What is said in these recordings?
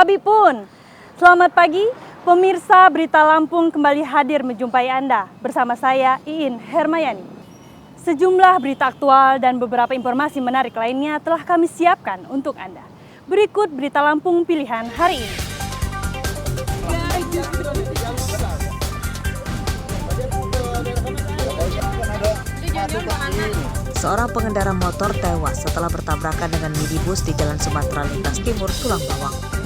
babi pun. Selamat pagi, pemirsa Berita Lampung kembali hadir menjumpai Anda bersama saya Iin Hermayani. Sejumlah berita aktual dan beberapa informasi menarik lainnya telah kami siapkan untuk Anda. Berikut Berita Lampung pilihan hari ini. Seorang pengendara motor tewas setelah bertabrakan dengan minibus di Jalan Sumatera Lintas Timur, Tulang Bawang.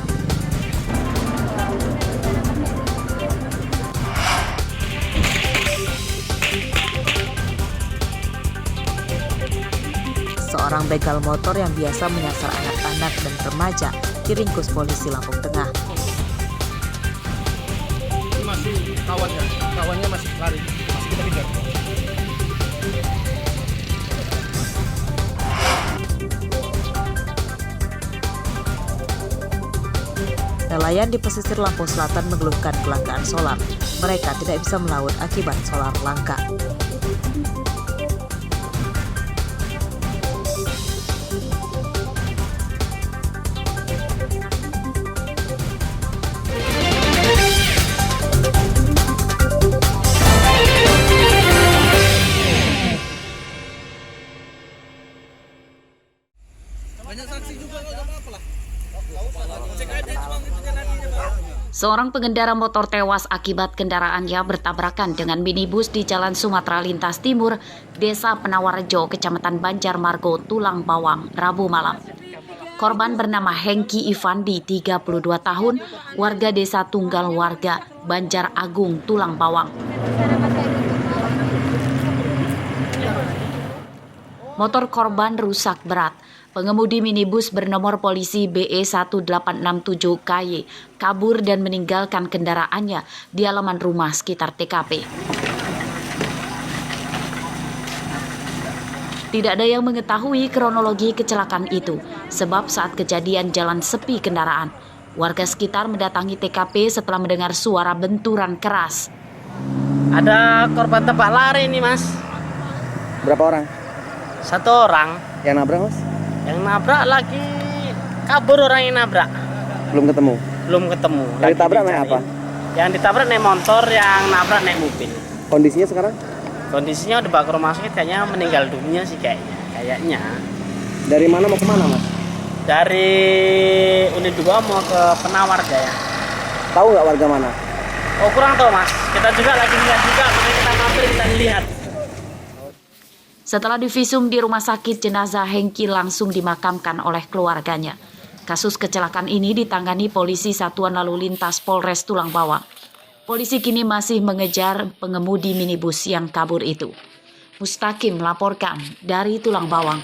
Seorang begal motor yang biasa menyasar anak-anak dan remaja diringkus polisi Lampung Tengah. Ini masih kawannya masih lari, masih kita kejar. Nelayan di pesisir Lampung Selatan mengeluhkan kelangkaan solar. Mereka tidak bisa melaut akibat solar langka. Seorang pengendara motor tewas akibat kendaraannya bertabrakan dengan minibus di Jalan Sumatera Lintas Timur, Desa Penawarrejo, Kecamatan Banjarmargo, Tulang Bawang, Rabu malam. Korban bernama Hengki Ivandi, 32 tahun, warga Desa Tunggal Warga, Banjar Agung, Tulang Bawang. Motor korban rusak berat. Pengemudi minibus bernomor polisi BE1867KY kabur dan meninggalkan kendaraannya di halaman rumah sekitar TKP. Tidak ada yang mengetahui kronologi kecelakaan itu, sebab saat kejadian jalan sepi kendaraan. Warga sekitar mendatangi TKP setelah mendengar suara benturan keras. Ada korban tebak lari nih, Mas. Berapa orang? 1 orang. Yang nabrak, Mas? Yang nabrak lagi kabur, orang yang nabrak. Belum ketemu. Yang Ditabrak naik apa? Yang ditabrak naik motor, yang nabrak naik mobil. Kondisinya sekarang? Kondisinya udah bawa ke rumah sakit, kayaknya meninggal dunia sih kayaknya. Dari mana mau kemana, Mas? Dari Unit 2 mau ke Penawar Jaya. Tahu nggak warga mana? Oh, kurang tahu, Mas. Kita juga lagi lihat juga, makanya kita mampir, kita lihat. Setelah divisum di rumah sakit, jenazah Hengki langsung dimakamkan oleh keluarganya. Kasus kecelakaan ini ditangani polisi Satuan Lalu Lintas Polres Tulang Bawang. Polisi kini masih mengejar pengemudi minibus yang kabur itu. Mustaqim melaporkan dari Tulang Bawang.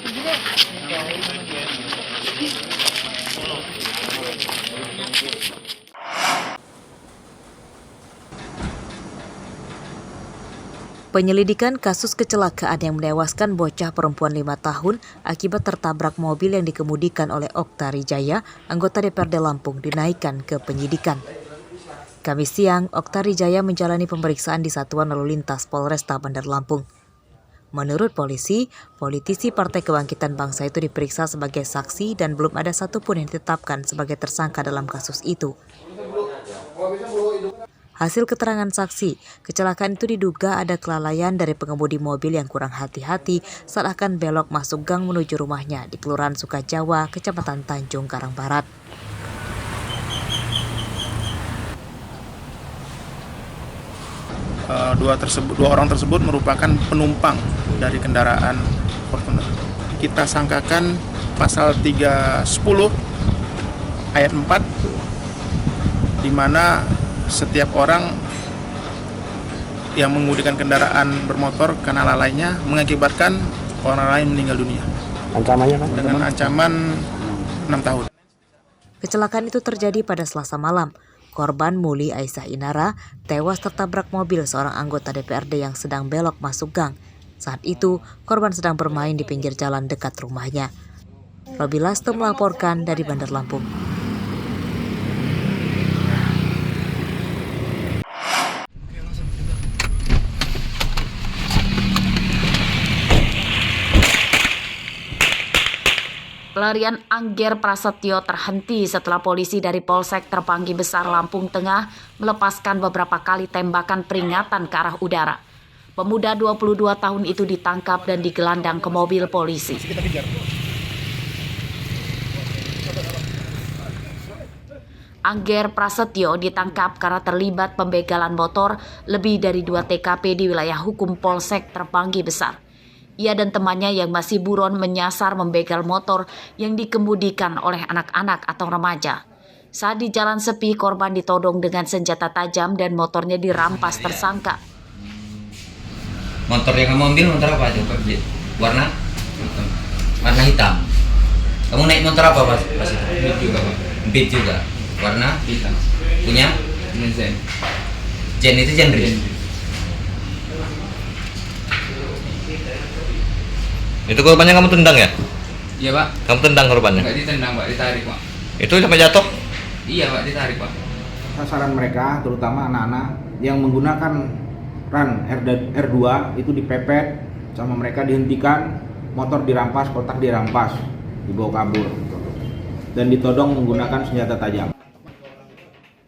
Penyelidikan kasus kecelakaan yang menewaskan bocah perempuan 5 tahun akibat tertabrak mobil yang dikemudikan oleh Oktari Jaya, anggota DPRD Lampung, dinaikkan ke penyidikan. Kamis siang, Oktari Jaya menjalani pemeriksaan di Satuan Lalu Lintas Polresta Bandar Lampung. Menurut polisi, politisi Partai Kebangkitan Bangsa itu diperiksa sebagai saksi dan belum ada satupun yang ditetapkan sebagai tersangka dalam kasus itu. Hasil keterangan saksi, kecelakaan itu diduga ada kelalaian dari pengemudi mobil yang kurang hati-hati saat akan belok masuk gang menuju rumahnya di Kelurahan Sukajawa, Kecamatan Tanjung Karang Barat. Dua orang tersebut merupakan penumpang dari kendaraan Fortuner. Kita sangkakan pasal 310 ayat 4 di mana setiap orang yang mengemudikan kendaraan bermotor karena lalainya mengakibatkan orang lain meninggal dunia. Ancamannya kan? Dengan ancaman 6 tahun. Kecelakaan itu terjadi pada Selasa malam. Korban Muli Aisyah Inara tewas tertabrak mobil seorang anggota DPRD yang sedang belok masuk gang. Saat itu, korban sedang bermain di pinggir jalan dekat rumahnya. Robi Lasto melaporkan dari Bandar Lampung. Pelarian Angger Prasetyo terhenti setelah polisi dari Polsek Terpanggi Besar Lampung Tengah melepaskan beberapa kali tembakan peringatan ke arah udara. Pemuda 22 tahun itu ditangkap dan digelandang ke mobil polisi. Angger Prasetyo ditangkap karena terlibat pembegalan motor lebih dari 2 TKP di wilayah hukum Polsek Terpanggi Besar. Ia dan temannya yang masih buron menyasar membegal motor yang dikemudikan oleh anak-anak atau remaja. Saat di jalan sepi, korban ditodong dengan senjata tajam dan motornya dirampas tersangka. Motor yang kamu ambil motor apa aja? Warna? Warna hitam. Kamu naik motor apa pas itu? Beat juga, Pak. Beat juga. Warna hitam. Punya? Zen. Zen itu genre. Itu korbannya kamu tendang ya? Iya, Pak. Kamu tendang korbannya? Enggak ditendang, Pak, ditarik, Pak. Itu sampai jatuh? Iya, Pak, ditarik, Pak. Sasaran mereka terutama anak-anak yang menggunakan run R2 itu dipepet sama mereka, dihentikan, motor dirampas, kotak dirampas, dibawa kabur dan ditodong menggunakan senjata tajam.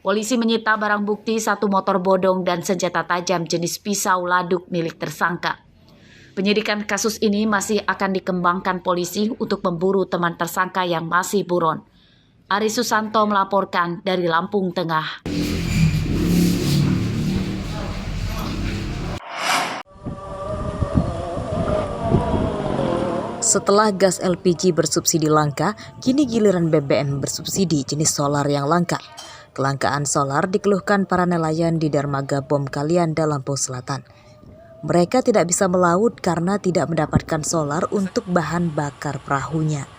Polisi menyita barang bukti 1 motor bodong dan senjata tajam jenis pisau laduk milik tersangka. Penyidikan kasus ini masih akan dikembangkan polisi untuk memburu teman tersangka yang masih buron. Ari Susanto melaporkan dari Lampung Tengah. Setelah gas LPG bersubsidi langka, kini giliran BBM bersubsidi jenis solar yang langka. Kelangkaan solar dikeluhkan para nelayan di dermaga Bom Kalianda, Lampung Selatan. Mereka tidak bisa melaut karena tidak mendapatkan solar untuk bahan bakar perahunya.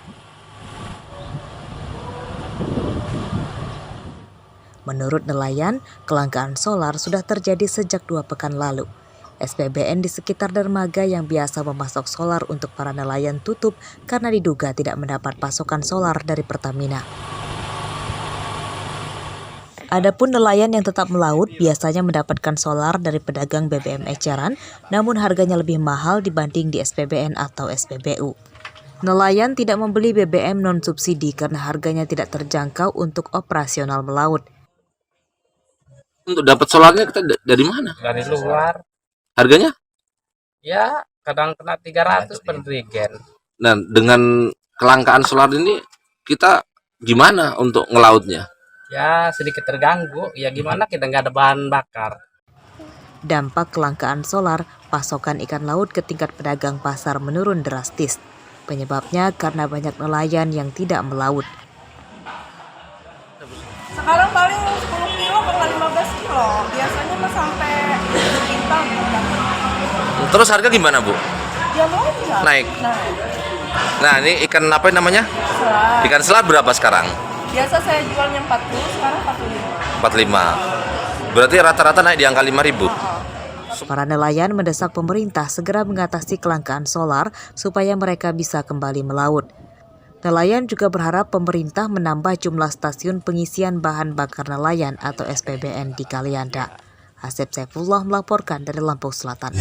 Menurut nelayan, kelangkaan solar sudah terjadi sejak 2 pekan lalu. SPBN di sekitar dermaga yang biasa memasok solar untuk para nelayan tutup karena diduga tidak mendapat pasokan solar dari Pertamina. Adapun nelayan yang tetap melaut biasanya mendapatkan solar dari pedagang BBM eceran, namun harganya lebih mahal dibanding di SPBN atau SPBU. Nelayan tidak membeli BBM non-subsidi karena harganya tidak terjangkau untuk operasional melaut. Untuk dapat solarnya kita dari mana? Dari luar. Harganya? Ya, kadang kena 300 per regen. Nah, dengan kelangkaan solar ini kita gimana untuk ngelautnya? Ya, sedikit terganggu. Ya gimana, kita nggak ada bahan bakar. Dampak kelangkaan solar, pasokan ikan laut ke tingkat pedagang pasar menurun drastis. Penyebabnya karena banyak nelayan yang tidak melaut. Sekarang paling 10 kilo ke 15 kilo. Biasanya mah sampai sekitar. Terus harga gimana, Bu? Ya lonjak. Naik. Nah, ini ikan apa namanya? Selat. Ikan selat berapa sekarang? Biasa saya jualnya 40, sekarang 45. 45. Berarti rata-rata naik di angka 5.000. Para nelayan mendesak pemerintah segera mengatasi kelangkaan solar supaya mereka bisa kembali melaut. Nelayan juga berharap pemerintah menambah jumlah stasiun pengisian bahan bakar nelayan atau SPBN di Kalianda. Asep Saifullah melaporkan dari Lampung Selatan.